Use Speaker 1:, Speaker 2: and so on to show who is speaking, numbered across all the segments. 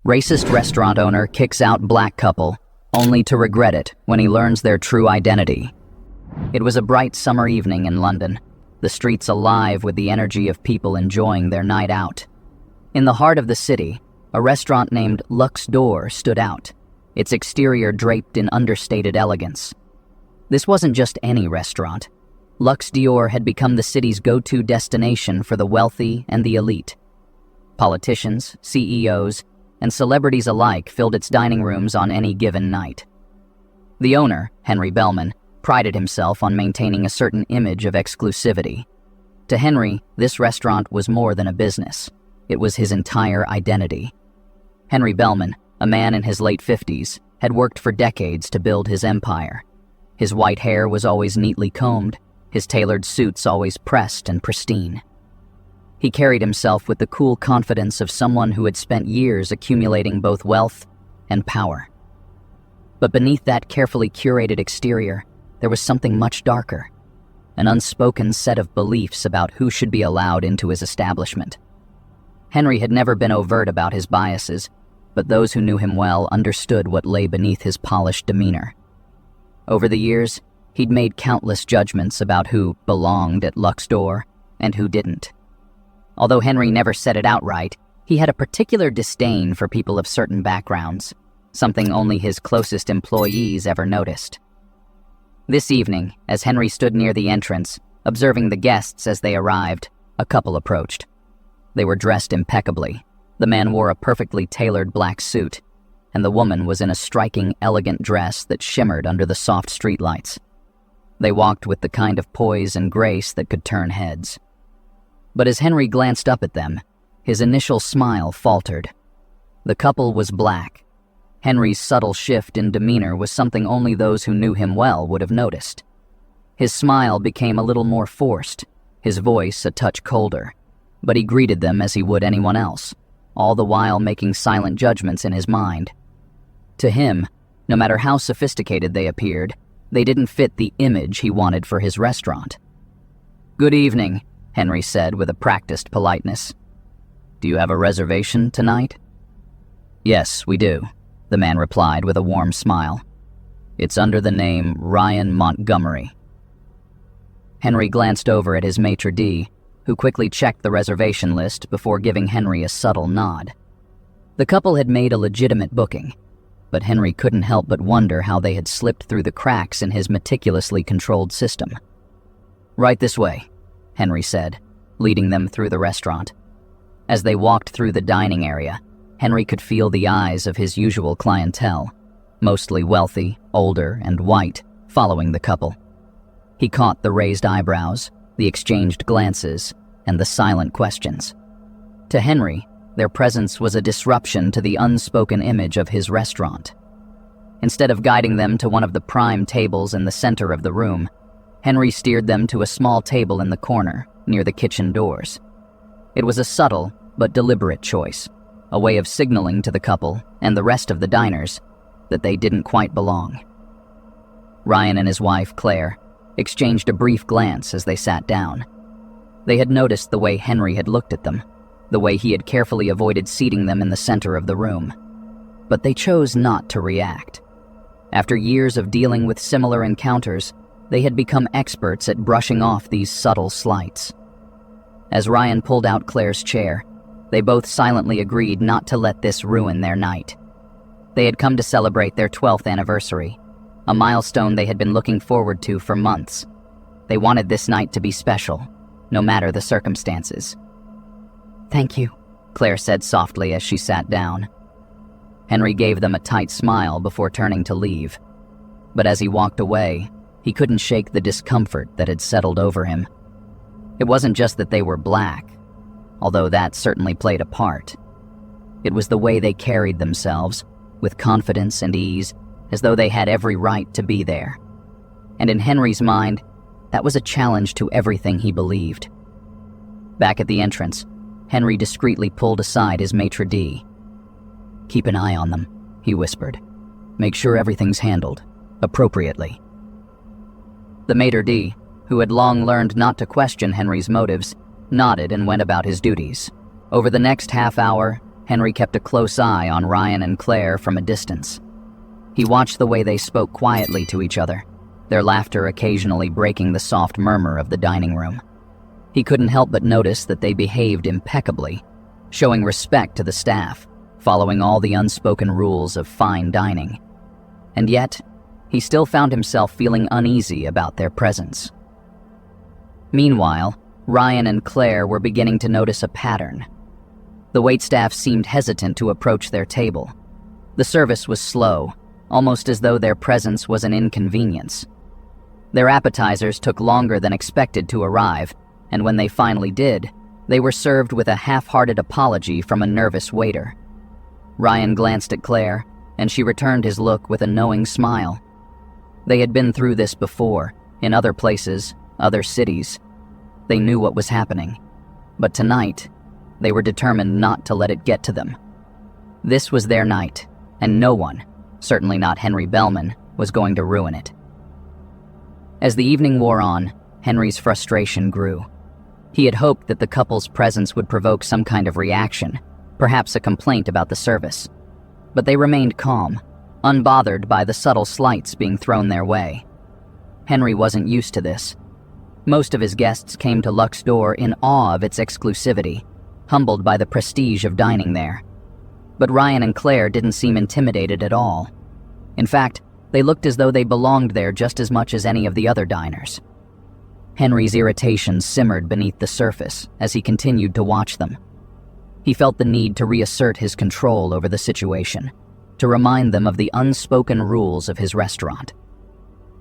Speaker 1: Racist restaurant owner kicks out black couple, only to regret it when he learns their true identity. It was a bright summer evening in London, the streets alive with the energy of people enjoying their night out. In the heart of the city, a restaurant named Luxe d'Or stood out, its exterior draped in understated elegance. This wasn't just any restaurant. Luxe d'Or had become the city's go-to destination for the wealthy and the elite. Politicians, CEOs, and celebrities alike filled its dining rooms on any given night. The owner, Henry Bellman, prided himself on maintaining a certain image of exclusivity. To Henry, this restaurant was more than a business. It was his entire identity. Henry Bellman, a man in his late 50s, had worked for decades to build his empire. His white hair was always neatly combed, his tailored suits always pressed and pristine. He carried himself with the cool confidence of someone who had spent years accumulating both wealth and power. But beneath that carefully curated exterior, there was something much darker, an unspoken set of beliefs about who should be allowed into his establishment. Henry had never been overt about his biases, but those who knew him well understood what lay beneath his polished demeanor. Over the years, he'd made countless judgments about who belonged at Luxe d'Or and who didn't. Although Henry never said it outright, he had a particular disdain for people of certain backgrounds, something only his closest employees ever noticed. This evening, as Henry stood near the entrance, observing the guests as they arrived, a couple approached. They were dressed impeccably. The man wore a perfectly tailored black suit, and the woman was in a striking, elegant dress that shimmered under the soft streetlights. They walked with the kind of poise and grace that could turn heads. But as Henry glanced up at them, his initial smile faltered. The couple was black. Henry's subtle shift in demeanor was something only those who knew him well would have noticed. His smile became a little more forced, his voice a touch colder, but he greeted them as he would anyone else, all the while making silent judgments in his mind. To him, no matter how sophisticated they appeared, they didn't fit the image he wanted for his restaurant. "Good evening," Henry said with a practiced politeness. "Do you have a reservation tonight?" "Yes, we do," the man replied with a warm smile. "It's under the name Ryan Montgomery." Henry glanced over at his maitre d', who quickly checked the reservation list before giving Henry a subtle nod. The couple had made a legitimate booking, but Henry couldn't help but wonder how they had slipped through the cracks in his meticulously controlled system. "Right this way," Henry said, leading them through the restaurant. As they walked through the dining area, Henry could feel the eyes of his usual clientele, mostly wealthy, older, and white, following the couple. He caught the raised eyebrows, the exchanged glances, and the silent questions. To Henry, their presence was a disruption to the unspoken image of his restaurant. Instead of guiding them to one of the prime tables in the center of the room, Henry steered them to a small table in the corner, near the kitchen doors. It was a subtle but deliberate choice, a way of signaling to the couple and the rest of the diners that they didn't quite belong. Ryan and his wife, Claire, exchanged a brief glance as they sat down. They had noticed the way Henry had looked at them, the way he had carefully avoided seating them in the center of the room. But they chose not to react. After years of dealing with similar encounters, they had become experts at brushing off these subtle slights. As Ryan pulled out Claire's chair, they both silently agreed not to let this ruin their night. They had come to celebrate their 12th anniversary, a milestone they had been looking forward to for months. They wanted this night to be special, no matter the circumstances. "Thank you," Claire said softly as she sat down. Henry gave them a tight smile before turning to leave. But as he walked away, he couldn't shake the discomfort that had settled over him. It wasn't just that they were black, although that certainly played a part. It was the way they carried themselves, with confidence and ease, as though they had every right to be there. And in Henry's mind, that was a challenge to everything he believed. Back at the entrance, Henry discreetly pulled aside his maitre d'. "Keep an eye on them," he whispered. "Make sure everything's handled appropriately." The maitre d', who had long learned not to question Henry's motives, nodded and went about his duties. Over the next half hour, Henry kept a close eye on Ryan and Claire from a distance. He watched the way they spoke quietly to each other, their laughter occasionally breaking the soft murmur of the dining room. He couldn't help but notice that they behaved impeccably, showing respect to the staff, following all the unspoken rules of fine dining. And yet, he still found himself feeling uneasy about their presence. Meanwhile, Ryan and Claire were beginning to notice a pattern. The waitstaff seemed hesitant to approach their table. The service was slow, almost as though their presence was an inconvenience. Their appetizers took longer than expected to arrive, and when they finally did, they were served with a half-hearted apology from a nervous waiter. Ryan glanced at Claire, and she returned his look with a knowing smile. They had been through this before, in other places, other cities. They knew what was happening. But tonight, they were determined not to let it get to them. This was their night, and no one, certainly not Henry Bellman, was going to ruin it. As the evening wore on, Henry's frustration grew. He had hoped that the couple's presence would provoke some kind of reaction, perhaps a complaint about the service. But they remained calm, unbothered by the subtle slights being thrown their way. Henry wasn't used to this. Most of his guests came to Luck's door in awe of its exclusivity, humbled by the prestige of dining there. But Ryan and Claire didn't seem intimidated at all. In fact, they looked as though they belonged there just as much as any of the other diners. Henry's irritation simmered beneath the surface as he continued to watch them. He felt the need to reassert his control over the situation, to remind them of the unspoken rules of his restaurant.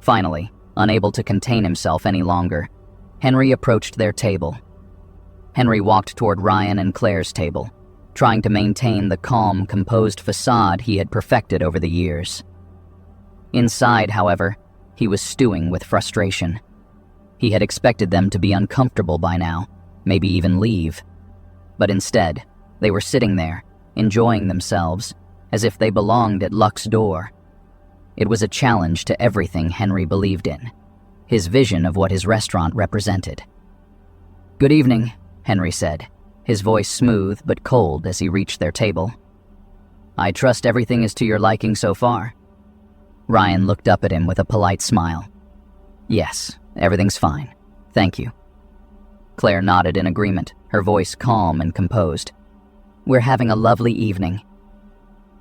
Speaker 1: Finally, unable to contain himself any longer, Henry approached their table. Henry walked toward Ryan and Claire's table, trying to maintain the calm, composed facade he had perfected over the years. Inside, however, he was stewing with frustration. He had expected them to be uncomfortable by now, maybe even leave. But instead, they were sitting there, enjoying themselves, as if they belonged at Luck's door. It was a challenge to everything Henry believed in, his vision of what his restaurant represented. "Good evening," Henry said, his voice smooth but cold as he reached their table. "I trust everything is to your liking so far." Ryan looked up at him with a polite smile. "Yes, everything's fine. Thank you." Claire nodded in agreement, her voice calm and composed. "We're having a lovely evening."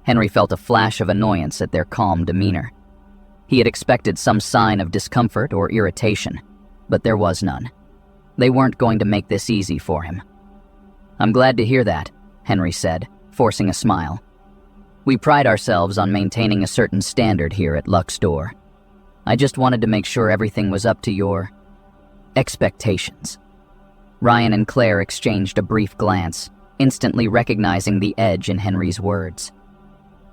Speaker 1: Henry felt a flash of annoyance at their calm demeanor. He had expected some sign of discomfort or irritation, but there was none. They weren't going to make this easy for him. "I'm glad to hear that," Henry said, forcing a smile. "We pride ourselves on maintaining a certain standard here at Luck's door. I just wanted to make sure everything was up to your expectations." Ryan and Claire exchanged a brief glance, instantly recognizing the edge in Henry's words.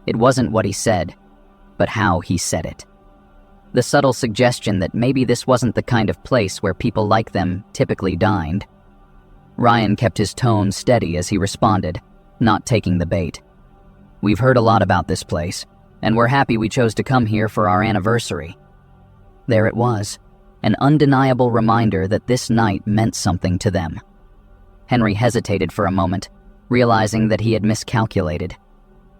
Speaker 1: It wasn't what he said, but how he said it. The subtle suggestion that maybe this wasn't the kind of place where people like them typically dined. Ryan kept his tone steady as he responded, not taking the bait. "We've heard a lot about this place, and we're happy we chose to come here for our anniversary." There it was, an undeniable reminder that this night meant something to them. Henry hesitated for a moment, realizing that he had miscalculated.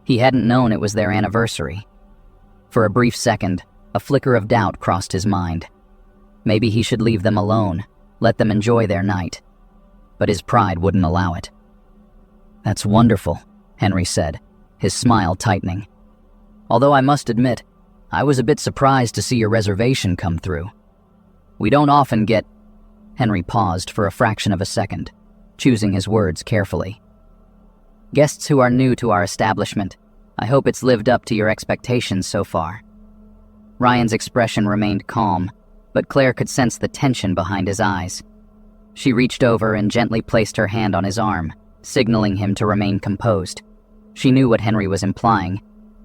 Speaker 1: He hadn't known it was their anniversary. For a brief second, a flicker of doubt crossed his mind. Maybe he should leave them alone, let them enjoy their night. But his pride wouldn't allow it. "That's wonderful," Henry said, his smile tightening. "Although I must admit, I was a bit surprised to see your reservation come through. We don't often get—" Henry paused for a fraction of a second, choosing his words carefully. "Guests who are new to our establishment, I hope it's lived up to your expectations so far." Ryan's expression remained calm, but Claire could sense the tension behind his eyes. She reached over and gently placed her hand on his arm, signaling him to remain composed. She knew what Henry was implying,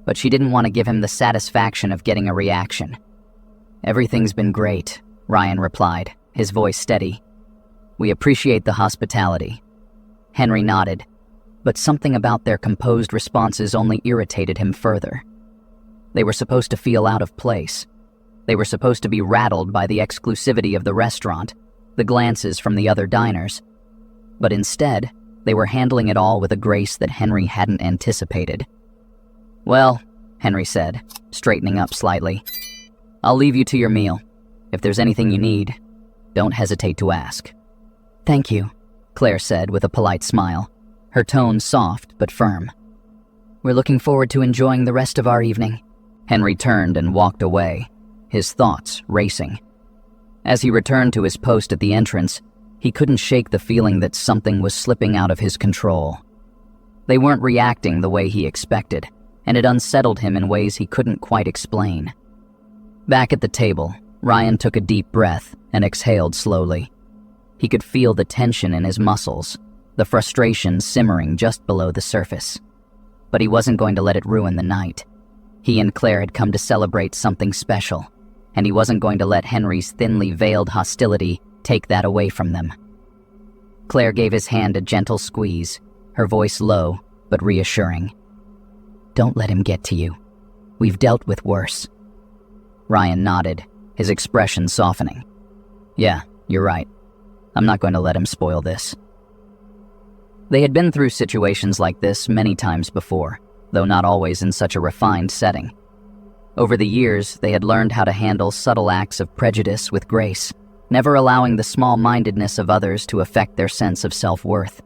Speaker 1: but she didn't want to give him the satisfaction of getting a reaction. "Everything's been great," Ryan replied, his voice steady. "We appreciate the hospitality." Henry nodded, but something about their composed responses only irritated him further. They were supposed to feel out of place. They were supposed to be rattled by the exclusivity of the restaurant, the glances from the other diners. But instead, They were handling it all with a grace that Henry hadn't anticipated. "Well," Henry said, straightening up slightly, "I'll leave you to your meal. If there's anything you need, don't hesitate to ask." "Thank you," Claire said with a polite smile, her tone soft but firm. "We're looking forward to enjoying the rest of our evening." Henry turned and walked away, his thoughts racing. As he returned to his post at the entrance, he couldn't shake the feeling that something was slipping out of his control. They weren't reacting the way he expected, and it unsettled him in ways he couldn't quite explain. Back at the table, Ryan took a deep breath and exhaled slowly. He could feel the tension in his muscles, the frustration simmering just below the surface. But he wasn't going to let it ruin the night. He and Claire had come to celebrate something special, and he wasn't going to let Henry's thinly veiled hostility take that away from them. Claire gave his hand a gentle squeeze, her voice low but reassuring. "Don't let him get to you. We've dealt with worse." Ryan nodded, his expression softening. "Yeah, you're right. I'm not going to let him spoil this." They had been through situations like this many times before, though not always in such a refined setting. Over the years, they had learned how to handle subtle acts of prejudice with grace, never allowing the small-mindedness of others to affect their sense of self-worth.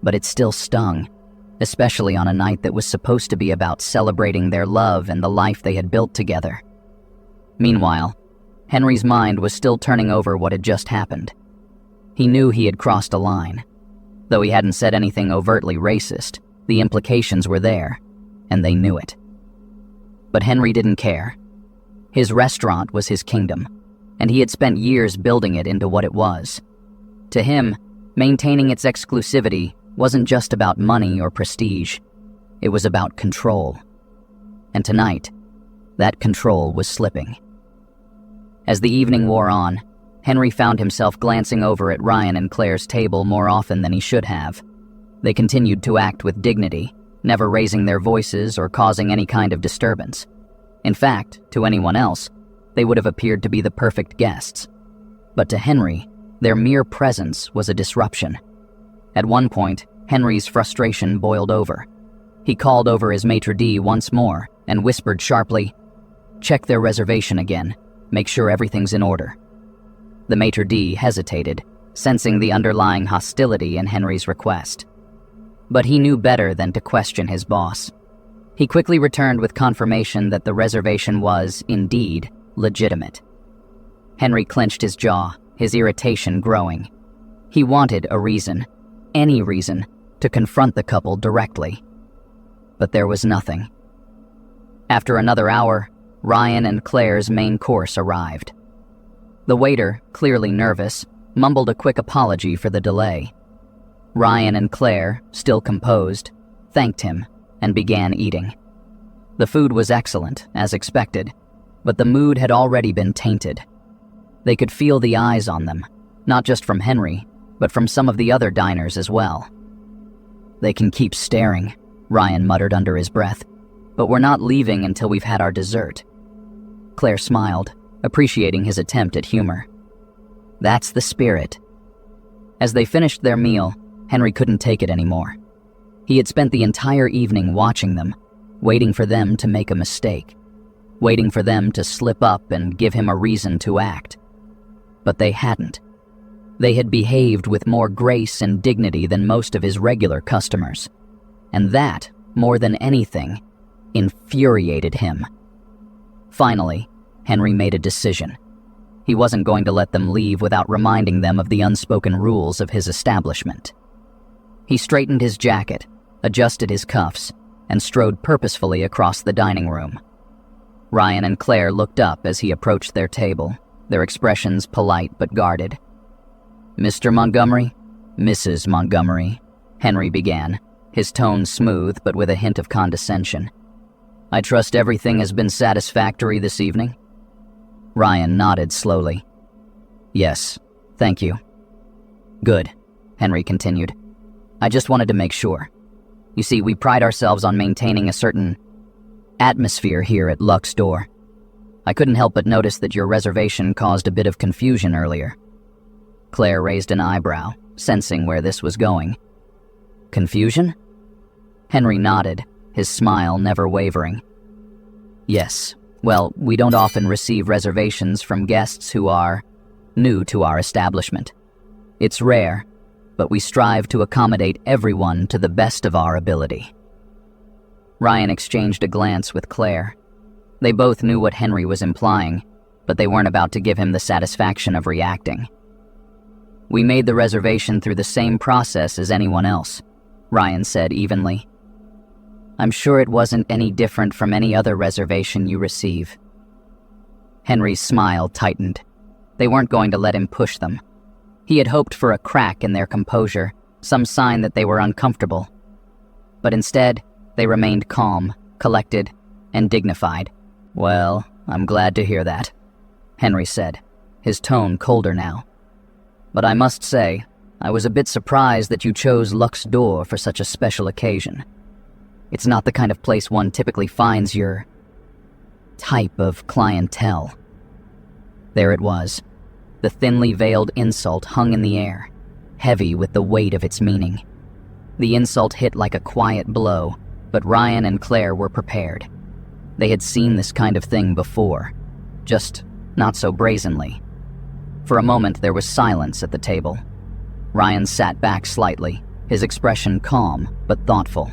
Speaker 1: But it still stung, especially on a night that was supposed to be about celebrating their love and the life they had built together. Meanwhile, Henry's mind was still turning over what had just happened. He knew he had crossed a line. Though he hadn't said anything overtly racist, the implications were there, and they knew it. But Henry didn't care. His restaurant was his kingdom, and he had spent years building it into what it was. To him, maintaining its exclusivity wasn't just about money or prestige. It was about control. And tonight, that control was slipping. As the evening wore on, Henry found himself glancing over at Ryan and Claire's table more often than he should have. They continued to act with dignity, never raising their voices or causing any kind of disturbance. In fact, to anyone else, they would have appeared to be the perfect guests. But to Henry, their mere presence was a disruption. At one point, Henry's frustration boiled over. He called over his maitre d' once more and whispered sharply, "Check their reservation again. Make sure everything's in order." The maitre d' hesitated, sensing the underlying hostility in Henry's request. But he knew better than to question his boss. He quickly returned with confirmation that the reservation was, indeed, legitimate. Henry clenched his jaw, his irritation growing. He wanted a reason, any reason, to confront the couple directly. But there was nothing. After another hour, Ryan and Claire's main course arrived. The waiter, clearly nervous, mumbled a quick apology for the delay. Ryan and Claire, still composed, thanked him and began eating. The food was excellent, as expected, but the mood had already been tainted. They could feel the eyes on them, not just from Henry, but from some of the other diners as well. "They can keep staring," Ryan muttered under his breath, "but we're not leaving until we've had our dessert." Claire smiled, appreciating his attempt at humor. "That's the spirit." As they finished their meal, Henry couldn't take it anymore. He had spent the entire evening watching them, waiting for them to make a mistake, waiting for them to slip up and give him a reason to act. But they hadn't. They had behaved with more grace and dignity than most of his regular customers. And that, more than anything, infuriated him. Finally, Henry made a decision. He wasn't going to let them leave without reminding them of the unspoken rules of his establishment. He straightened his jacket, adjusted his cuffs, and strode purposefully across the dining room. Ryan and Claire looked up as he approached their table, their expressions polite but guarded. "Mr. Montgomery, Mrs. Montgomery," Henry began, his tone smooth but with a hint of condescension. "I trust everything has been satisfactory this evening?" Ryan nodded slowly. "Yes, thank you." "Good," Henry continued. "I just wanted to make sure. You see, we pride ourselves on maintaining a certain atmosphere here at Luck's Door. I couldn't help but notice that your reservation caused a bit of confusion earlier." Claire raised an eyebrow, sensing where this was going. Confusion? Henry nodded, his smile never wavering. Yes, well, we don't often receive reservations from guests who are new to our establishment. It's rare, but we strive to accommodate everyone to the best of our ability. Ryan exchanged a glance with Claire. They both knew what Henry was implying, but they weren't about to give him the satisfaction of reacting. We made the reservation through the same process as anyone else, Ryan said evenly. I'm sure it wasn't any different from any other reservation you receive. Henry's smile tightened. They weren't going to let him push them. He had hoped for a crack in their composure, some sign that they were uncomfortable. But instead, they remained calm, collected, and dignified. Well, I'm glad to hear that, Henry said, his tone colder now. But I must say, I was a bit surprised that you chose Luxe d'Or for such a special occasion. It's not the kind of place one typically finds your type of clientele. There it was. The thinly veiled insult hung in the air, heavy with the weight of its meaning. The insult hit like a quiet blow, but Ryan and Claire were prepared. They had seen this kind of thing before, just not so brazenly. For a moment there was silence at the table. Ryan sat back slightly, his expression calm but thoughtful.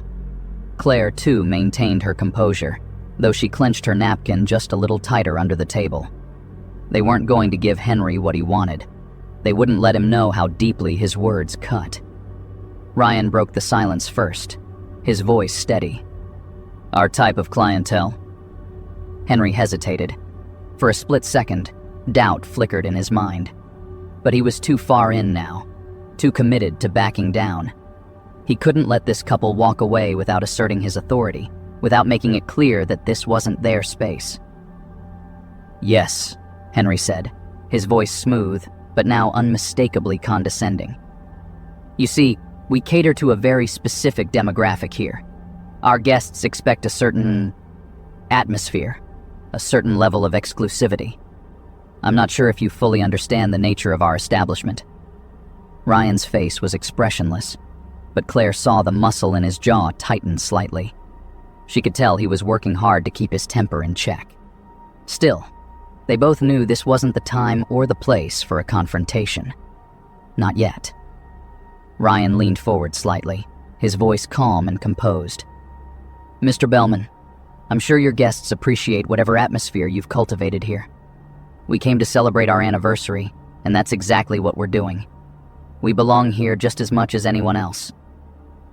Speaker 1: Claire, too, maintained her composure, though she clenched her napkin just a little tighter under the table. They weren't going to give Henry what he wanted. They wouldn't let him know how deeply his words cut. Ryan broke the silence first, his voice steady. Our type of clientele? Henry hesitated. For a split second, doubt flickered in his mind. But he was too far in now, too committed to backing down. He couldn't let this couple walk away without asserting his authority, without making it clear that this wasn't their space. Yes, Henry said, his voice smooth, but now unmistakably condescending. You see, we cater to a very specific demographic here. Our guests expect a certain atmosphere, a certain level of exclusivity. I'm not sure if you fully understand the nature of our establishment. Ryan's face was expressionless, but Claire saw the muscle in his jaw tighten slightly. She could tell he was working hard to keep his temper in check. Still, they both knew this wasn't the time or the place for a confrontation. Not yet. Ryan leaned forward slightly, his voice calm and composed. Mr. Bellman, I'm sure your guests appreciate whatever atmosphere you've cultivated here. We came to celebrate our anniversary, and that's exactly what we're doing. We belong here just as much as anyone else.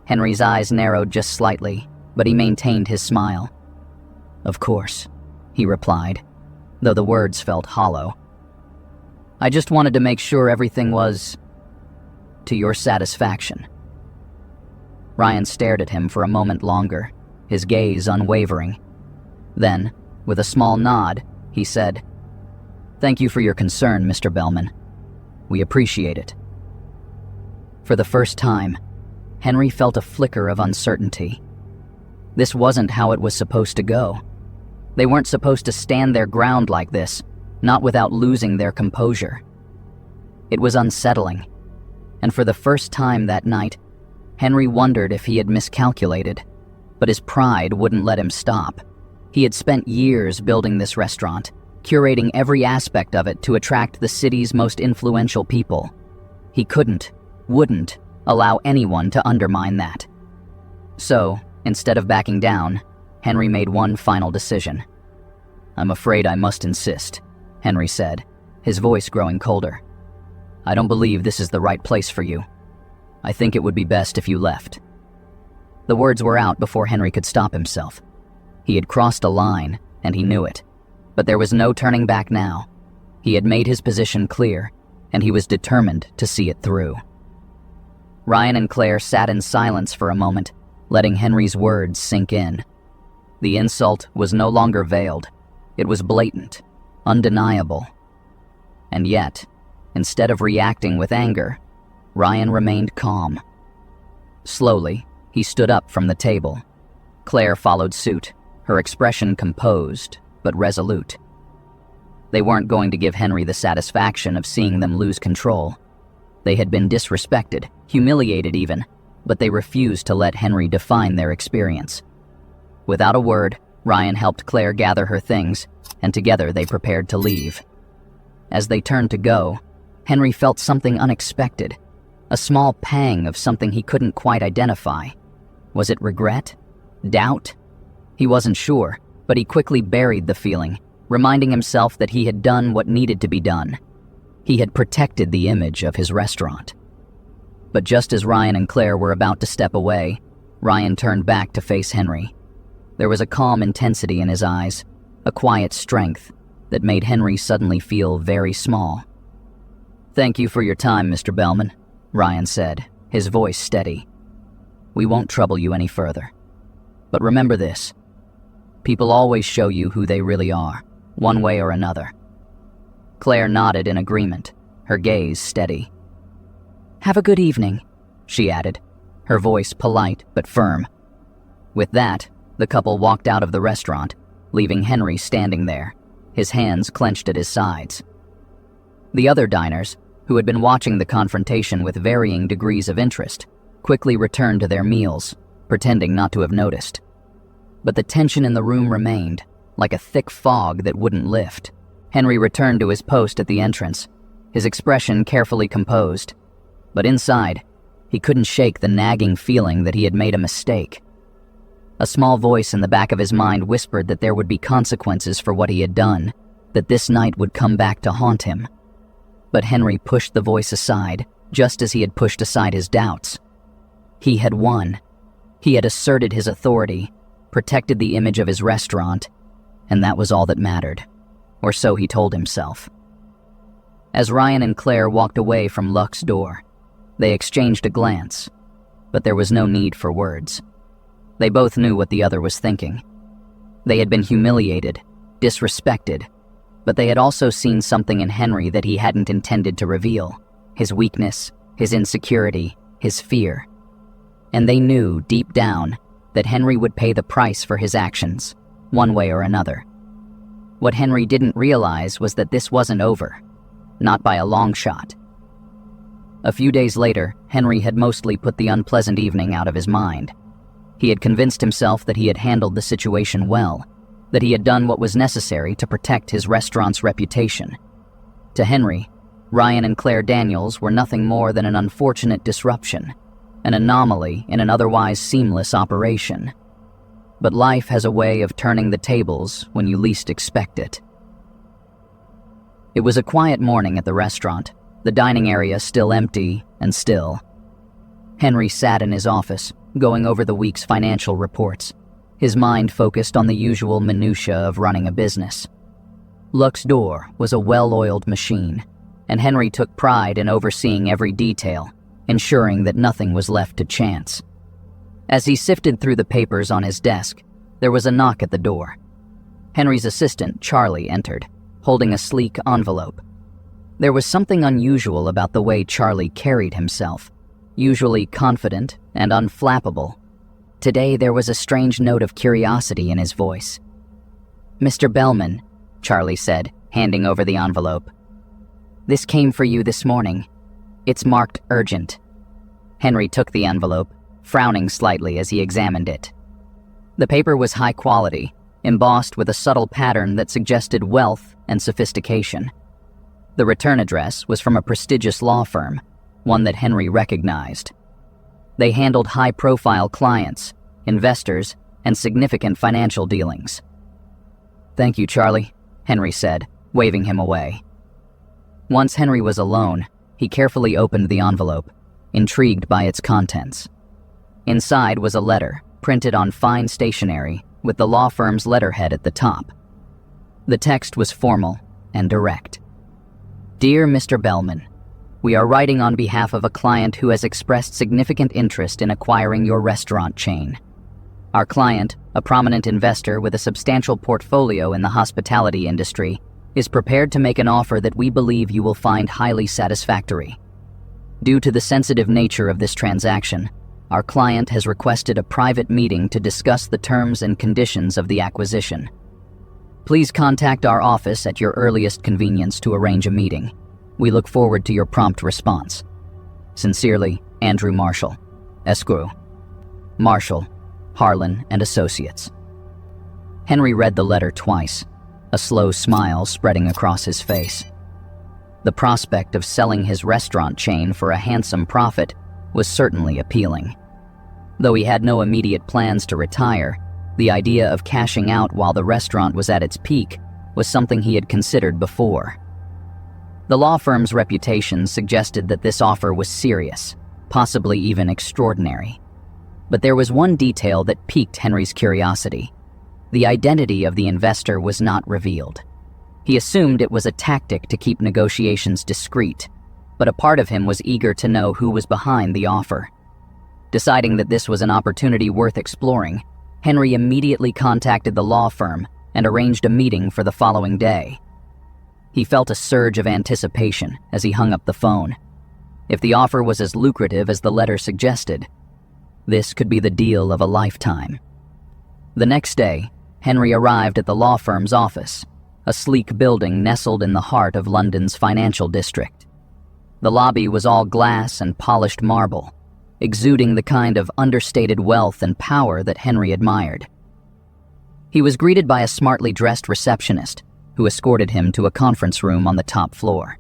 Speaker 1: Henry's eyes narrowed just slightly, but he maintained his smile. Of course, he replied, though the words felt hollow. I just wanted to make sure everything was to your satisfaction. Ryan stared at him for a moment longer, his gaze unwavering. Then, with a small nod, he said, Thank you for your concern, Mr. Bellman. We appreciate it. For the first time, Henry felt a flicker of uncertainty. This wasn't how it was supposed to go. They weren't supposed to stand their ground like this, not without losing their composure. It was unsettling, and for the first time that night, Henry wondered if he had miscalculated, but his pride wouldn't let him stop. He had spent years building this restaurant, curating every aspect of it to attract the city's most influential people. He wouldn't allow anyone to undermine that. So, instead of backing down, Henry made one final decision. I'm afraid I must insist, Henry said, his voice growing colder. I don't believe this is the right place for you. I think it would be best if you left. The words were out before Henry could stop himself. He had crossed a line, and he knew it. But there was no turning back now. He had made his position clear, and he was determined to see it through. Ryan and Claire sat in silence for a moment, letting Henry's words sink in. The insult was no longer veiled. It was blatant, undeniable. And yet, instead of reacting with anger, Ryan remained calm. Slowly, he stood up from the table. Claire followed suit, her expression composed, but resolute. They weren't going to give Henry the satisfaction of seeing them lose control. They had been disrespected, humiliated even, but they refused to let Henry define their experience. Without a word, Ryan helped Claire gather her things, and together they prepared to leave. As they turned to go, Henry felt something unexpected, a small pang of something he couldn't quite identify. Was it regret? Doubt? He wasn't sure, but he quickly buried the feeling, reminding himself that he had done what needed to be done. He had protected the image of his restaurant. But just as Ryan and Claire were about to step away, Ryan turned back to face Henry. There was a calm intensity in his eyes, a quiet strength that made Henry suddenly feel very small. "Thank you for your time, Mr. Bellman," Ryan said, his voice steady. "We won't trouble you any further. But remember this. People always show you who they really are, one way or another." Claire nodded in agreement, her gaze steady. "Have a good evening," she added, her voice polite but firm. With that, the couple walked out of the restaurant, leaving Henry standing there, his hands clenched at his sides. The other diners, who had been watching the confrontation with varying degrees of interest, quickly returned to their meals, pretending not to have noticed. But the tension in the room remained, like a thick fog that wouldn't lift. Henry returned to his post at the entrance, his expression carefully composed. But inside, he couldn't shake the nagging feeling that he had made a mistake. A small voice in the back of his mind whispered that there would be consequences for what he had done, that this night would come back to haunt him. But Henry pushed the voice aside, just as he had pushed aside his doubts. He had won. He had asserted his authority, protected the image of his restaurant, and that was all that mattered. Or so he told himself. As Ryan and Claire walked away from Luck's door, they exchanged a glance, but there was no need for words. They both knew what the other was thinking. They had been humiliated, disrespected, but they had also seen something in Henry that he hadn't intended to reveal, his weakness, his insecurity, his fear. And they knew, deep down, that Henry would pay the price for his actions, one way or another. What Henry didn't realize was that this wasn't over, not by a long shot. A few days later, Henry had mostly put the unpleasant evening out of his mind. He had convinced himself that he had handled the situation well, that he had done what was necessary to protect his restaurant's reputation. To Henry, Ryan and Claire Daniels were nothing more than an unfortunate disruption, an anomaly in an otherwise seamless operation. But life has a way of turning the tables when you least expect it. It was a quiet morning at the restaurant, the dining area still empty and still. Henry sat in his office, going over the week's financial reports, his mind focused on the usual minutiae of running a business. Luck's door was a well-oiled machine, and Henry took pride in overseeing every detail, ensuring that nothing was left to chance. As he sifted through the papers on his desk, there was a knock at the door. Henry's assistant, Charlie, entered, holding a sleek envelope. There was something unusual about the way Charlie carried himself, usually confident and unflappable. Today there was a strange note of curiosity in his voice. "Mr. Bellman," Charlie said, handing over the envelope. "This came for you this morning. It's marked urgent." Henry took the envelope, frowning slightly as he examined it. The paper was high quality, embossed with a subtle pattern that suggested wealth and sophistication. The return address was from a prestigious law firm, one that Henry recognized. They handled high-profile clients, investors, and significant financial dealings. "Thank you, Charlie," Henry said, waving him away. Once Henry was alone, he carefully opened the envelope, intrigued by its contents. Inside was a letter, printed on fine stationery, with the law firm's letterhead at the top. The text was formal and direct. "Dear Mr. Bellman, we are writing on behalf of a client who has expressed significant interest in acquiring your restaurant chain. Our client, a prominent investor with a substantial portfolio in the hospitality industry, is prepared to make an offer that we believe you will find highly satisfactory. Due to the sensitive nature of this transaction, our client has requested a private meeting to discuss the terms and conditions of the acquisition. Please contact our office at your earliest convenience to arrange a meeting. We look forward to your prompt response. Sincerely, Andrew Marshall, Esquire, Marshall, Harlan and Associates. Henry read the letter twice, a slow smile spreading across his face. The prospect of selling his restaurant chain for a handsome profit was certainly appealing. Though he had no immediate plans to retire, the idea of cashing out while the restaurant was at its peak was something he had considered before. The law firm's reputation suggested that this offer was serious, possibly even extraordinary. But there was one detail that piqued Henry's curiosity. The identity of the investor was not revealed. He assumed it was a tactic to keep negotiations discreet, but a part of him was eager to know who was behind the offer. Deciding that this was an opportunity worth exploring, Henry immediately contacted the law firm and arranged a meeting for the following day. He felt a surge of anticipation as he hung up the phone. If the offer was as lucrative as the letter suggested, this could be the deal of a lifetime. The next day, Henry arrived at the law firm's office, a sleek building nestled in the heart of London's financial district. The lobby was all glass and polished marble, exuding the kind of understated wealth and power that Henry admired. He was greeted by a smartly dressed receptionist who escorted him to a conference room on the top floor.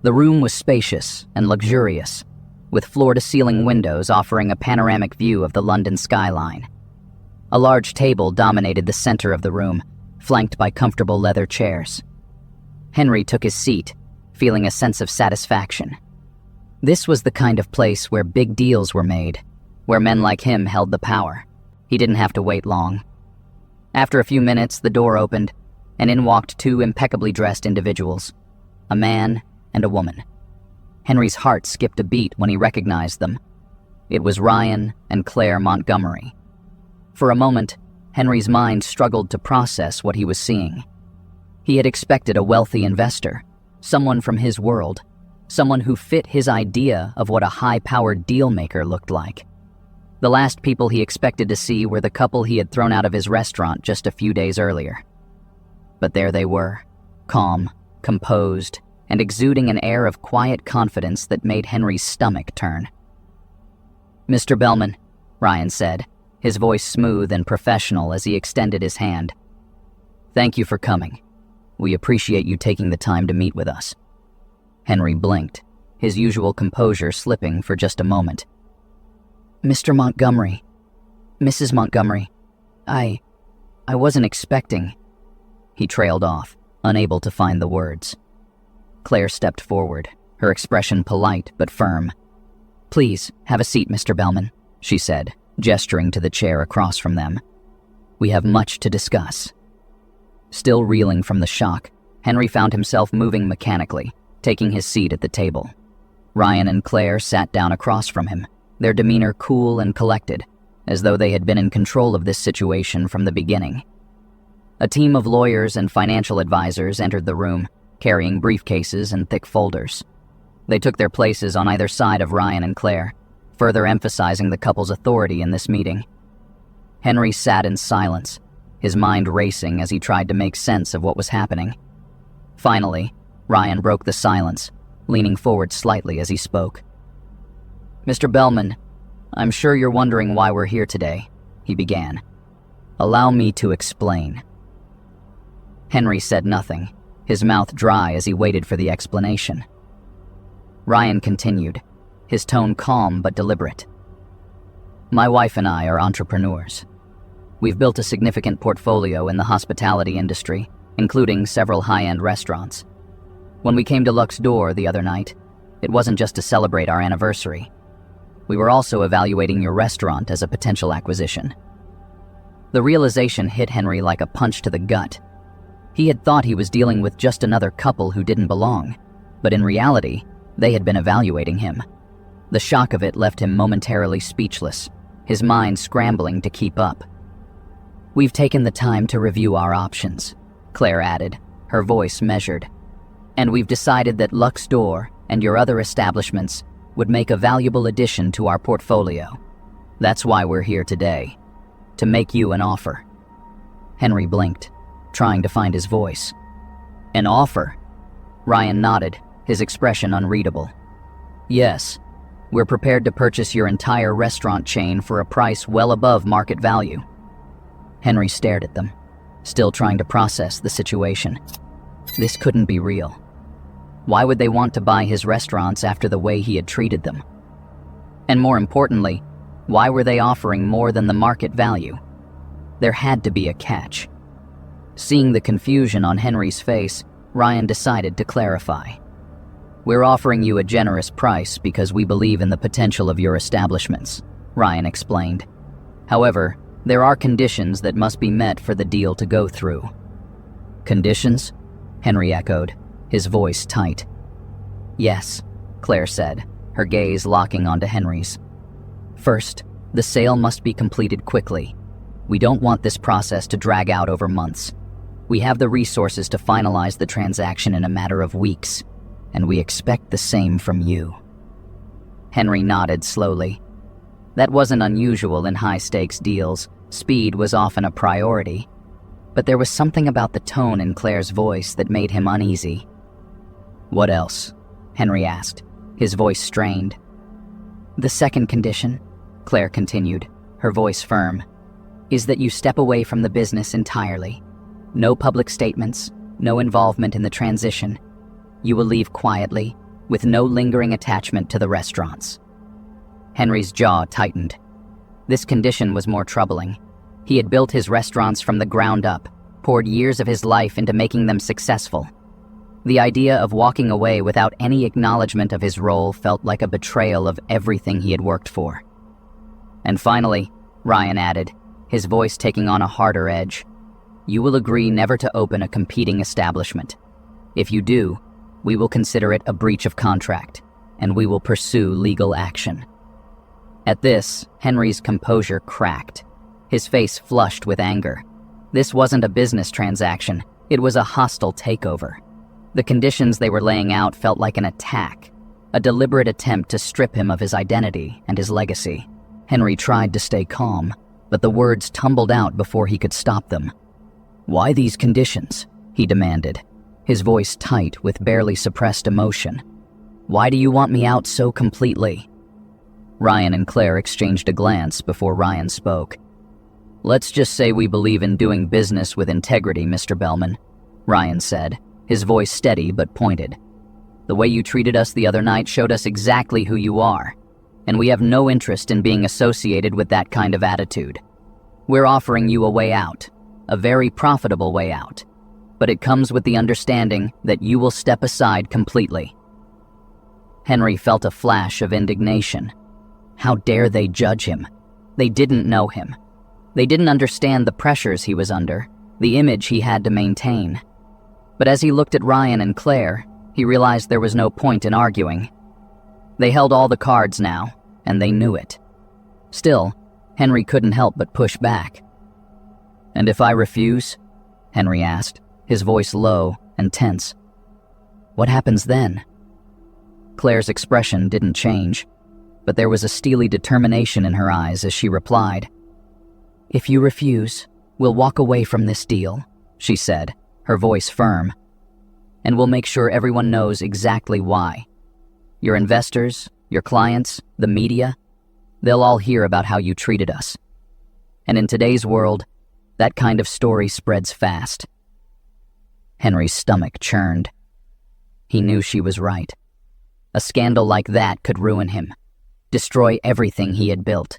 Speaker 1: The room was spacious and luxurious, with floor-to-ceiling windows offering a panoramic view of the London skyline. A large table dominated the center of the room, flanked by comfortable leather chairs. Henry took his seat, feeling a sense of satisfaction. This was the kind of place where big deals were made, where men like him held the power. He didn't have to wait long. After a few minutes, the door opened, and in walked two impeccably dressed individuals, a man and a woman. Henry's heart skipped a beat when he recognized them. It was Ryan and Claire Montgomery. For a moment, Henry's mind struggled to process what he was seeing. He had expected a wealthy investor, someone from his world, someone who fit his idea of what a high-powered deal-maker looked like. The last people he expected to see were the couple he had thrown out of his restaurant just a few days earlier. But there they were, calm, composed, and exuding an air of quiet confidence that made Henry's stomach turn. "Mr. Bellman," Ryan said, his voice smooth and professional as he extended his hand. "Thank you for coming. We appreciate you taking the time to meet with us." Henry blinked, his usual composure slipping for just a moment. "Mr. Montgomery, Mrs. Montgomery, I wasn't expecting..." He trailed off, unable to find the words. Claire stepped forward, her expression polite but firm. "Please, have a seat, Mr. Bellman," she said, gesturing to the chair across from them. "We have much to discuss." Still reeling from the shock, Henry found himself moving mechanically, taking his seat at the table. Ryan and Claire sat down across from him, their demeanor cool and collected, as though they had been in control of this situation from the beginning. A team of lawyers and financial advisors entered the room, carrying briefcases and thick folders. They took their places on either side of Ryan and Claire, further emphasizing the couple's authority in this meeting. Henry sat in silence, his mind racing as he tried to make sense of what was happening. Finally, Ryan broke the silence, leaning forward slightly as he spoke. "Mr. Bellman, I'm sure you're wondering why we're here today," he began. "Allow me to explain." Henry said nothing, his mouth dry as he waited for the explanation. Ryan continued, his tone calm but deliberate. "My wife and I are entrepreneurs. We've built a significant portfolio in the hospitality industry, including several high-end restaurants. When we came to Lux d'Or the other night, it wasn't just to celebrate our anniversary. We were also evaluating your restaurant as a potential acquisition." The realization hit Henry like a punch to the gut. He had thought he was dealing with just another couple who didn't belong, but in reality, they had been evaluating him. The shock of it left him momentarily speechless, his mind scrambling to keep up. "We've taken the time to review our options," Claire added, her voice measured. "And we've decided that Lux d'Or and your other establishments would make a valuable addition to our portfolio. That's why we're here today, to make you an offer." Henry blinked, trying to find his voice. "An offer?" Ryan nodded, his expression unreadable. "Yes, We're prepared to purchase your entire restaurant chain for a price well above market value." Henry stared at them, still trying to process the situation. This couldn't be real. Why would they want to buy his restaurants after the way he had treated them? And more importantly, why were they offering more than the market value? There had to be a catch. Seeing the confusion on Henry's face, Ryan decided to clarify. "We're offering you a generous price because we believe in the potential of your establishments," Ryan explained. "However, there are conditions that must be met for the deal to go through." "Conditions?" Henry echoed, his voice tight. "Yes," Claire said, her gaze locking onto Henry's. "First, the sale must be completed quickly. We don't want this process to drag out over months. We have the resources to finalize the transaction in a matter of weeks, and we expect the same from you." Henry nodded slowly. That wasn't unusual in high-stakes deals. Speed was often a priority. But there was something about the tone in Claire's voice that made him uneasy. "What else?" Henry asked, his voice strained. "The second condition," Claire continued, her voice firm, "is that you step away from the business entirely. No public statements, no involvement in the transition. You will leave quietly, with no lingering attachment to the restaurants." Henry's jaw tightened. This condition was more troubling. He had built his restaurants from the ground up, poured years of his life into making them successful. The idea of walking away without any acknowledgement of his role felt like a betrayal of everything he had worked for. "And finally," Ryan added, his voice taking on a harder edge, "you will agree never to open a competing establishment. If you do, we will consider it a breach of contract, and we will pursue legal action." At this, Henry's composure cracked. His face flushed with anger. This wasn't a business transaction, it was a hostile takeover. The conditions they were laying out felt like an attack, a deliberate attempt to strip him of his identity and his legacy. Henry tried to stay calm, but the words tumbled out before he could stop them. "Why these conditions?" he demanded, his voice tight with barely suppressed emotion. "Why do you want me out so completely?" Ryan and Claire exchanged a glance before Ryan spoke. "Let's just say we believe in doing business with integrity, Mr. Bellman," Ryan said, his voice steady but pointed. "The way you treated us the other night showed us exactly who you are, and we have no interest in being associated with that kind of attitude. We're offering you a way out, a very profitable way out, but it comes with the understanding that you will step aside completely." Henry felt a flash of indignation. How dare they judge him? They didn't know him. They didn't understand the pressures he was under, the image he had to maintain. But as he looked at Ryan and Claire, he realized there was no point in arguing. They held all the cards now, and they knew it. Still, Henry couldn't help but push back. "And if I refuse?" Henry asked, his voice low and tense. "What happens then?" Claire's expression didn't change, but there was a steely determination in her eyes as she replied. "If you refuse, we'll walk away from this deal," she said, her voice firm. "And we'll make sure everyone knows exactly why. Your investors, your clients, the media, they'll all hear about how you treated us. And in today's world, that kind of story spreads fast." Henry's stomach churned. He knew she was right. A scandal like that could ruin him, destroy everything he had built.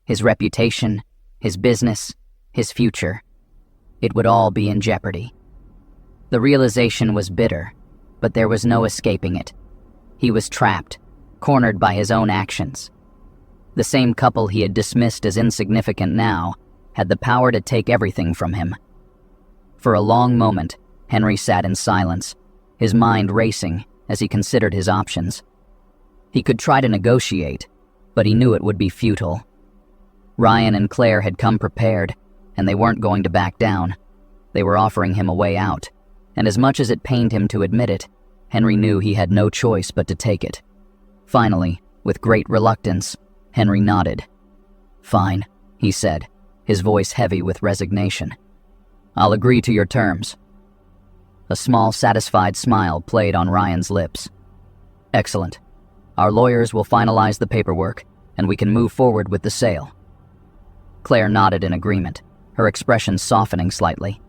Speaker 1: His reputation, his business, his future. It would all be in jeopardy. The realization was bitter, but there was no escaping it. He was trapped, cornered by his own actions. The same couple he had dismissed as insignificant now had the power to take everything from him. For a long moment, Henry sat in silence, his mind racing as he considered his options. He could try to negotiate, but he knew it would be futile. Ryan and Claire had come prepared, and they weren't going to back down. They were offering him a way out, and as much as it pained him to admit it, Henry knew he had no choice but to take it. Finally, with great reluctance, Henry nodded. "Fine," he said, his voice heavy with resignation. "I'll agree to your terms." A small, satisfied smile played on Ryan's lips. "Excellent. Our lawyers will finalize the paperwork, and we can move forward with the sale." Claire nodded in agreement, her expression softening slightly.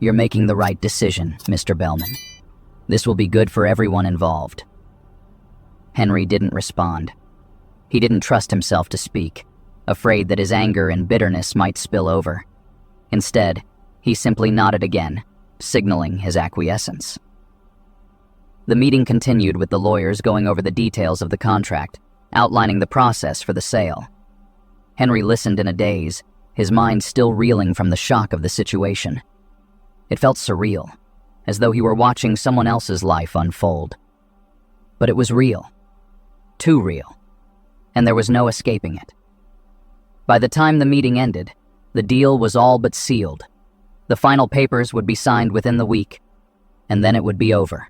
Speaker 1: "You're making the right decision, Mr. Bellman. This will be good for everyone involved." Henry didn't respond. He didn't trust himself to speak, afraid that his anger and bitterness might spill over. Instead, he simply nodded again, signaling his acquiescence. The meeting continued with the lawyers going over the details of the contract, outlining the process for the sale. Henry listened in a daze, his mind still reeling from the shock of the situation. It felt surreal, as though he were watching someone else's life unfold. But it was real. Too real. And there was no escaping it. By the time the meeting ended, the deal was all but sealed. The final papers would be signed within the week, and then it would be over.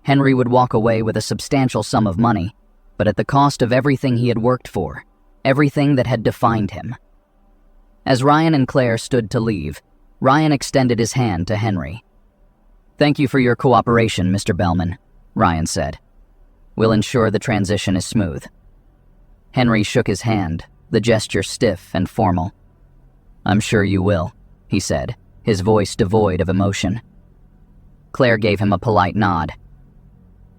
Speaker 1: Henry would walk away with a substantial sum of money, but at the cost of everything he had worked for, everything that had defined him. As Ryan and Claire stood to leave, Ryan extended his hand to Henry. "Thank you for your cooperation, Mr. Bellman," Ryan said. "We'll ensure the transition is smooth." Henry shook his hand, the gesture stiff and formal. "I'm sure you will," he said, his voice devoid of emotion. Claire gave him a polite nod.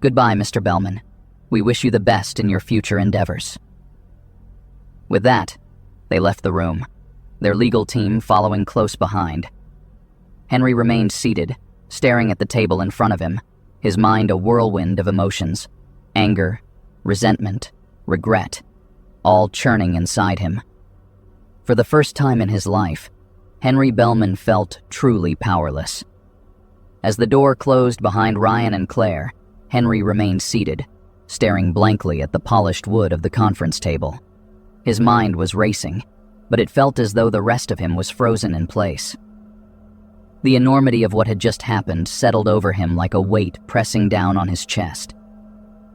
Speaker 1: "Goodbye, Mr. Bellman. We wish you the best in your future endeavors." With that, they left the room, their legal team following close behind. Henry remained seated, staring at the table in front of him, his mind a whirlwind of emotions: anger, resentment, regret, all churning inside him. For the first time in his life, Henry Bellman felt truly powerless. As the door closed behind Ryan and Claire, Henry remained seated, staring blankly at the polished wood of the conference table. His mind was racing, but it felt as though the rest of him was frozen in place. The enormity of what had just happened settled over him like a weight pressing down on his chest.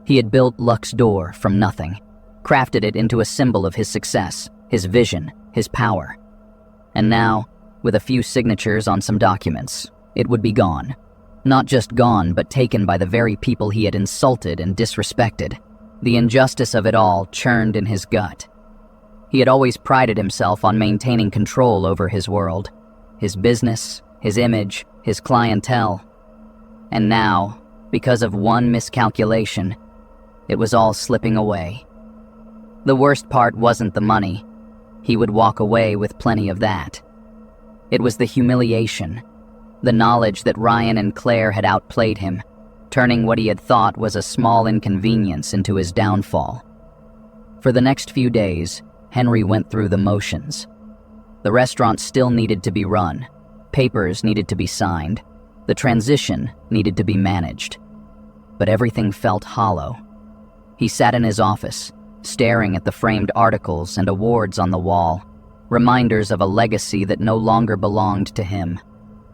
Speaker 1: He had built Lux's door from nothing, crafted it into a symbol of his success, his vision, his power. And now, with a few signatures on some documents, it would be gone. Not just gone, but taken by the very people he had insulted and disrespected. The injustice of it all churned in his gut. He had always prided himself on maintaining control over his world, his business, his image, his clientele. And now, because of one miscalculation, it was all slipping away. The worst part wasn't the money. He would walk away with plenty of that. It was the humiliation, the knowledge that Ryan and Claire had outplayed him, turning what he had thought was a small inconvenience into his downfall. For the next few days, Henry went through the motions. The restaurant still needed to be run, papers needed to be signed, the transition needed to be managed. But everything felt hollow. He sat in his office, staring at the framed articles and awards on the wall, reminders of a legacy that no longer belonged to him.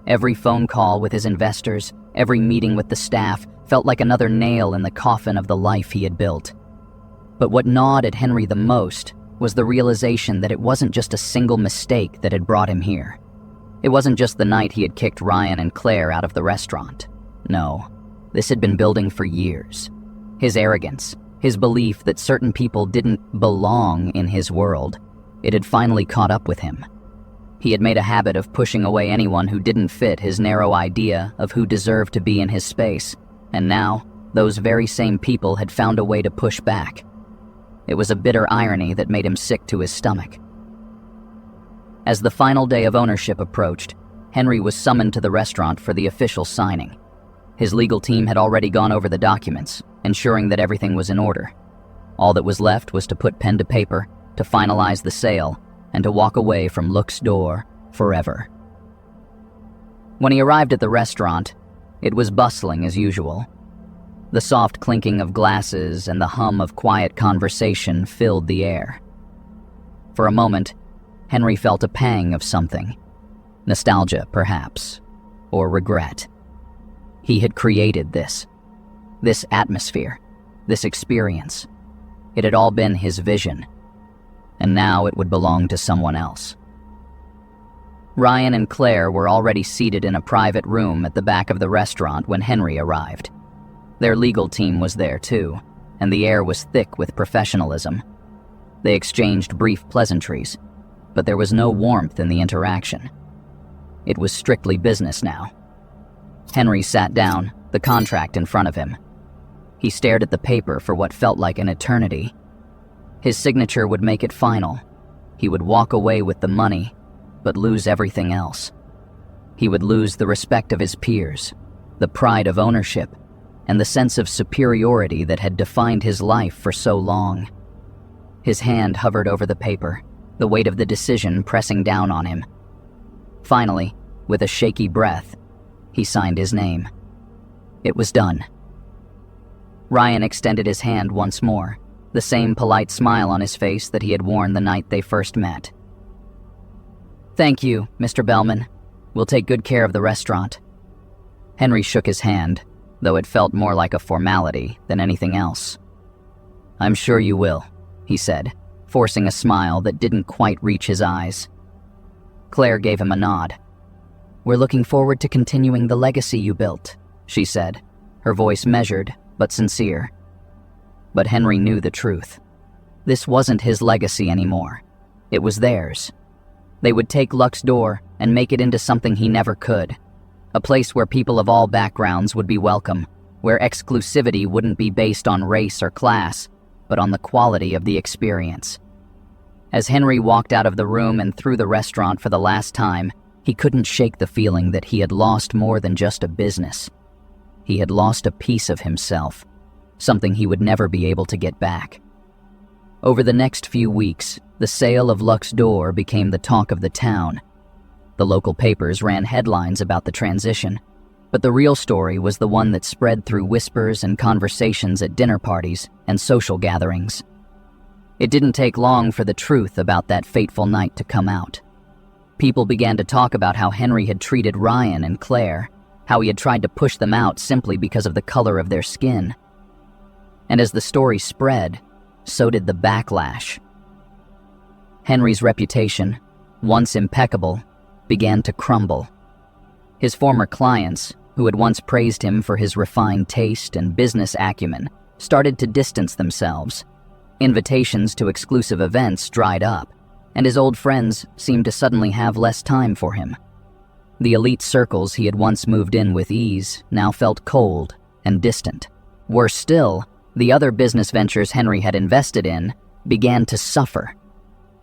Speaker 1: Every phone call with his investors, every meeting with the staff, felt like another nail in the coffin of the life he had built. But what gnawed at Henry the most was the realization that it wasn't just a single mistake that had brought him here. It wasn't just the night he had kicked Ryan and Claire out of the restaurant. No, this had been building for years. His arrogance, his belief that certain people didn't belong in his world, it had finally caught up with him. He had made a habit of pushing away anyone who didn't fit his narrow idea of who deserved to be in his space, and now, those very same people had found a way to push back. It was a bitter irony that made him sick to his stomach. As the final day of ownership approached, Henry was summoned to the restaurant for the official signing. His legal team had already gone over the documents, ensuring that everything was in order. All that was left was to put pen to paper, to finalize the sale, and to walk away from Lux's door forever. When he arrived at the restaurant, it was bustling as usual. The soft clinking of glasses and the hum of quiet conversation filled the air. For a moment, Henry felt a pang of something. Nostalgia, perhaps, or regret. He had created this atmosphere, this experience. It had all been his vision, and now it would belong to someone else. Ryan and Claire were already seated in a private room at the back of the restaurant when Henry arrived. Their legal team was there too, and the air was thick with professionalism. They exchanged brief pleasantries, but there was no warmth in the interaction. It was strictly business now. Henry sat down, the contract in front of him. He stared at the paper for what felt like an eternity. His signature would make it final. He would walk away with the money, but lose everything else. He would lose the respect of his peers, the pride of ownership, and the sense of superiority that had defined his life for so long. His hand hovered over the paper, the weight of the decision pressing down on him. Finally, with a shaky breath, he signed his name. It was done. Ryan extended his hand once more, the same polite smile on his face that he had worn the night they first met. "Thank you, Mr. Bellman. We'll take good care of the restaurant." Henry shook his hand, though it felt more like a formality than anything else. "I'm sure you will," he said, forcing a smile that didn't quite reach his eyes. Claire gave him a nod. "We're looking forward to continuing the legacy you built," she said, her voice measured but sincere. But Henry knew the truth. This wasn't his legacy anymore. It was theirs. They would take Luxe d'Or and make it into something he never could. A place where people of all backgrounds would be welcome, where exclusivity wouldn't be based on race or class, but on the quality of the experience. As Henry walked out of the room and through the restaurant for the last time, he couldn't shake the feeling that he had lost more than just a business. He had lost a piece of himself, something he would never be able to get back. Over the next few weeks, the sale of Luxe d'Or became the talk of the town. The local papers ran headlines about the transition, but the real story was the one that spread through whispers and conversations at dinner parties and social gatherings. It didn't take long for the truth about that fateful night to come out. People began to talk about how Henry had treated Ryan and Claire, how he had tried to push them out simply because of the color of their skin. And as the story spread, so did the backlash. Henry's reputation, once impeccable, began to crumble. His former clients, who had once praised him for his refined taste and business acumen, started to distance themselves. Invitations to exclusive events dried up, and his old friends seemed to suddenly have less time for him. The elite circles he had once moved in with ease now felt cold and distant. Worse still, the other business ventures Henry had invested in began to suffer.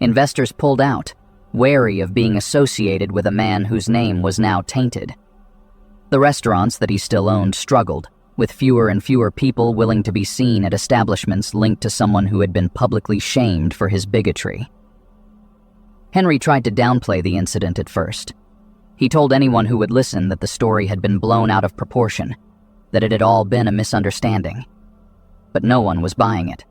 Speaker 1: Investors pulled out, wary of being associated with a man whose name was now tainted. The restaurants that he still owned struggled, with fewer and fewer people willing to be seen at establishments linked to someone who had been publicly shamed for his bigotry. Henry tried to downplay the incident at first. He told anyone who would listen that the story had been blown out of proportion, that it had all been a misunderstanding. But no one was buying it.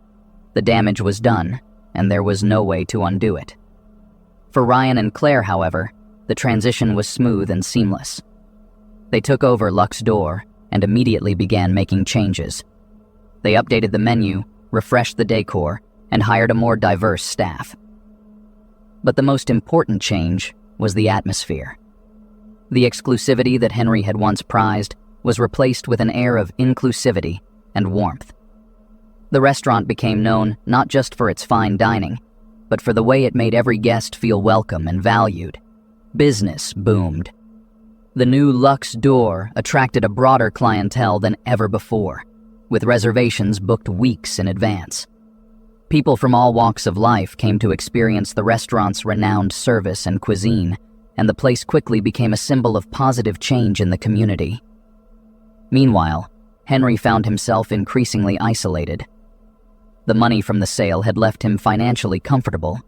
Speaker 1: The damage was done, and there was no way to undo it. For Ryan and Claire, however, the transition was smooth and seamless. They took over Luxe d'Or and immediately began making changes. They updated the menu, refreshed the decor, and hired a more diverse staff. But the most important change was the atmosphere. The exclusivity that Henry had once prized was replaced with an air of inclusivity and warmth. The restaurant became known not just for its fine dining, but for the way it made every guest feel welcome and valued. Business boomed. The new Luxe d'Or attracted a broader clientele than ever before, with reservations booked weeks in advance. People from all walks of life came to experience the restaurant's renowned service and cuisine, and the place quickly became a symbol of positive change in the community. Meanwhile, Henry found himself increasingly isolated. The money from the sale had left him financially comfortable,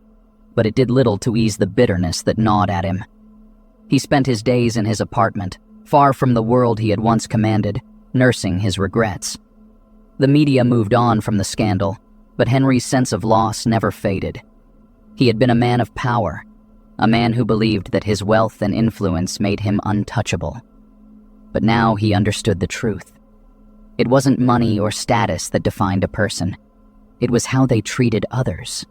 Speaker 1: but it did little to ease the bitterness that gnawed at him. He spent his days in his apartment, far from the world he had once commanded, nursing his regrets. The media moved on from the scandal, but Henry's sense of loss never faded. He had been a man of power, a man who believed that his wealth and influence made him untouchable. But now he understood the truth. It wasn't money or status that defined a person. It was how they treated others.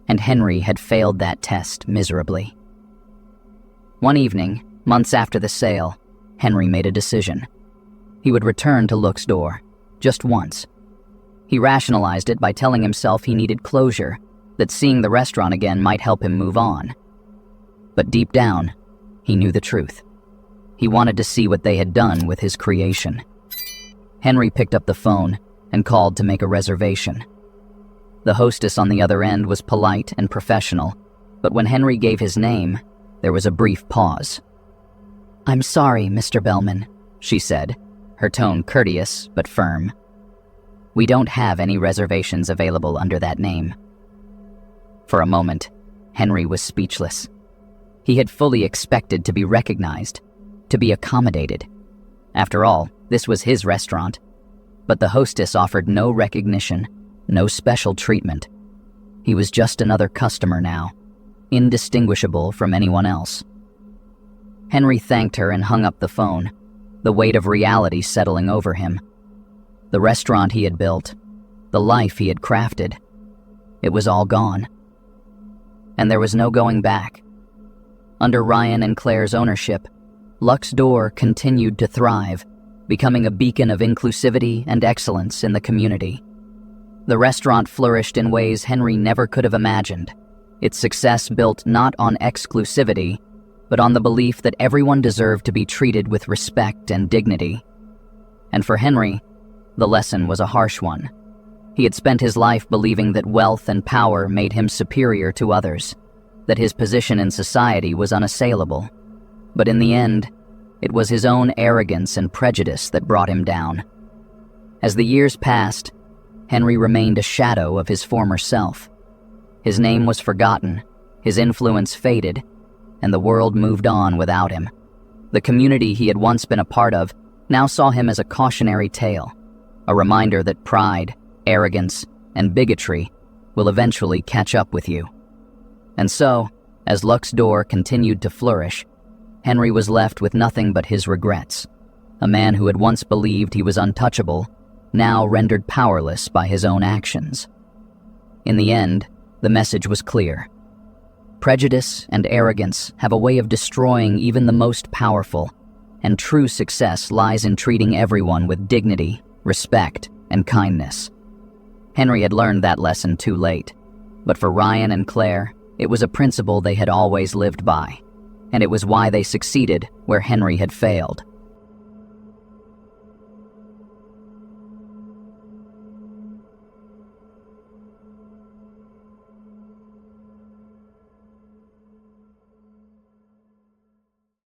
Speaker 1: And Henry had failed that test miserably. One evening, months after the sale, Henry made a decision. He would return to Luxe d'Or, just once. He rationalized it by telling himself he needed closure, that seeing the restaurant again might help him move on. But deep down, he knew the truth. He wanted to see what they had done with his creation. Henry picked up the phone and called to make a reservation. The hostess on the other end was polite and professional, but when Henry gave his name, there was a brief pause. "I'm sorry, Mr. Bellman," she said, her tone courteous but firm. "We don't have any reservations available under that name." For a moment, Henry was speechless. He had fully expected to be recognized, to be accommodated. After all, this was his restaurant. But the hostess offered no recognition, no special treatment. He was just another customer now, indistinguishable from anyone else. Henry thanked her and hung up the phone, the weight of reality settling over him. The restaurant he had built, the life he had crafted, it was all gone. And there was no going back. Under Ryan and Claire's ownership, Luxe D'Or continued to thrive, becoming a beacon of inclusivity and excellence in the community. The restaurant flourished in ways Henry never could have imagined, its success built not on exclusivity, but on the belief that everyone deserved to be treated with respect and dignity. And for Henry, the lesson was a harsh one. He had spent his life believing that wealth and power made him superior to others, that his position in society was unassailable. But in the end, it was his own arrogance and prejudice that brought him down. As the years passed, Henry remained a shadow of his former self. His name was forgotten, his influence faded, and the world moved on without him. The community he had once been a part of now saw him as a cautionary tale, a reminder that pride, arrogance, and bigotry will eventually catch up with you. And so, as Luxe D'Or continued to flourish, Henry was left with nothing but his regrets. A man who had once believed he was untouchable, now rendered powerless by his own actions. In the end, the message was clear. Prejudice and arrogance have a way of destroying even the most powerful, and true success lies in treating everyone with dignity, respect, and kindness. Henry had learned that lesson too late, but for Ryan and Claire, it was a principle they had always lived by, and it was why they succeeded where Henry had failed.